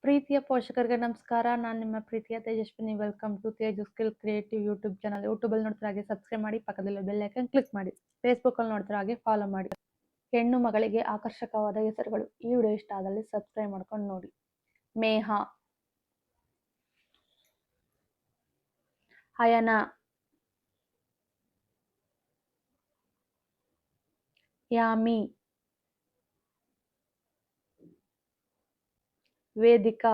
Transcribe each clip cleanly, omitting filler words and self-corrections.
ಪ್ರೀತಿಯ ಪೋಷಕರಿಗೆ ನಮಸ್ಕಾರ. ನಾನು ನಿಮ್ಮ ಪ್ರೀತಿಯ Tejaswini. Welcome to Teju skill creative YouTube channel. ಯೂಟ್ಯೂಬಲ್ಲಿ ನೋಡ್ತಾರೆ ಹಾಗೆ ಸಬ್ಸ್ಕ್ರೈಬ್ ಮಾಡಿ, ಪಕ್ಕದಲ್ಲಿ ಬೆಲ್ ಐಕನ್ ಕ್ಲಿಕ್ ಮಾಡಿ. ಫೇಸ್ಬುಕ್ಕಲ್ಲಿ ನೋಡ್ತಾರೆ ಹಾಗೆ ಫಾಲೋ ಮಾಡಿ. ಹೆಣ್ಣು ಮಗಳಿಗೆ ಆಕರ್ಷಕವಾದ ಹೆಸರುಗಳು. ಈ ವಿಡಿಯೋ ಇಷ್ಟ ಆದಲ್ಲಿ ಸಬ್ಸ್ಕ್ರೈಬ್ ಮಾಡ್ಕೊಂಡು ನೋಡಿ. ಮೇಹ, ಅಯನ, ಯಾಮಿ, ವೇದಿಕಾ,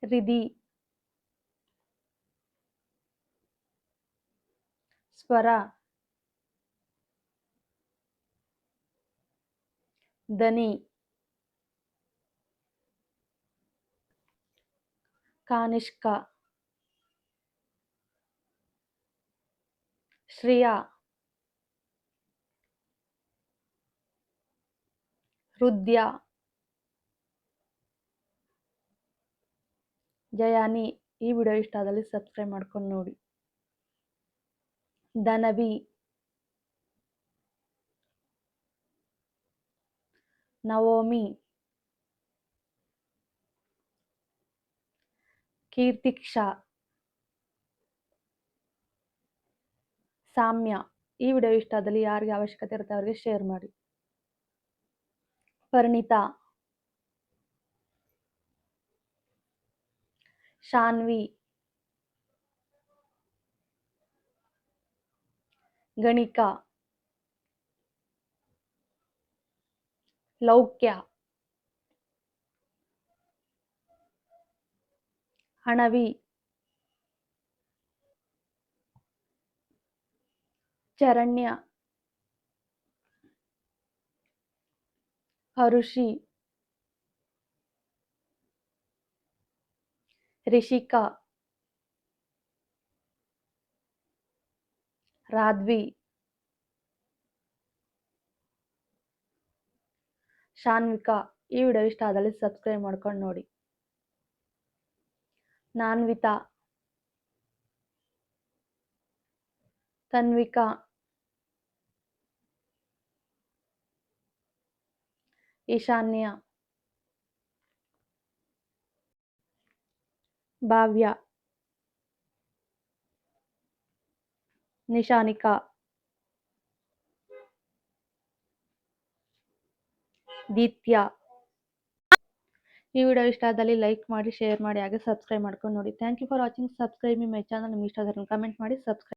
ರಿಧಿ, ಸ್ವರ, ದನಿ, ಕಾನಿಷ್ಕ, ಶ್ರಿಯಾ, ಹೃದಯ, ಜಯಾನಿ. ಈ ವಿಡಿಯೋ ಇಷ್ಟ ಆದಲ್ಲಿ ಸಬ್ಸ್ಕ್ರೈಬ್ ಮಾಡ್ಕೊಂಡು ನೋಡಿ. ಧನವಿ, ನವೋಮಿ, ಕೀರ್ತಿಕ್ಷಾ, ಸಾಮ್ಯ. ಈ ವಿಡಿಯೋ ಇಷ್ಟ ಆದಲ್ಲಿ ಯಾರಿಗೆ ಅವಶ್ಯಕತೆ ಇರುತ್ತೆ ಅವರಿಗೆ ಶೇರ್ ಮಾಡಿ. ಪರಿಣಿತಾ, ಶಾನ್ವಿ, ಗಣಿಕಾ, ಲೌಕ್ಯ, ಹಣವಿ, ಚರಣ್ಯ, ಹರುಷಿ, ರಿಷಿಕಾ, ರಾಧ್ವಿ, ಶಾನ್ವಿಕಾ. ಈ ವಿಡಿಯೋ ಇಷ್ಟ ಆದಲ್ಲಿ ಸಬ್ಸ್ಕ್ರೈಬ್ ಮಾಡ್ಕೊಂಡು ನೋಡಿ. ನಾನ್ವಿತಾ, ತನ್ವಿಕಾ, ಈಶಾನ್ಯ, ಭಾವ್ಯ, ನಿಶಾನಿಕಾ, ದಿತ್ಯ. ಈ ವಿಡಿಯೋ ಇಷ್ಟ ಆದಲ್ಲಿ ಲೈಕ್ ಮಾಡಿ, ಶೇರ್ ಮಾಡಿ, ಹಾಗೆ ಸಬ್ಸ್ಕ್ರೈಬ್ ಮಾಡ್ಕೊಂಡು ನೋಡಿ. Thank you for watching. Subscribe my channel. ನಿಮ್ಗೆ ಇಷ್ಟ ಆದರೆ ಕಮೆಂಟ್ ಮಾಡಿ, ಸಬ್ಸ್ಕ್ರೈಬ್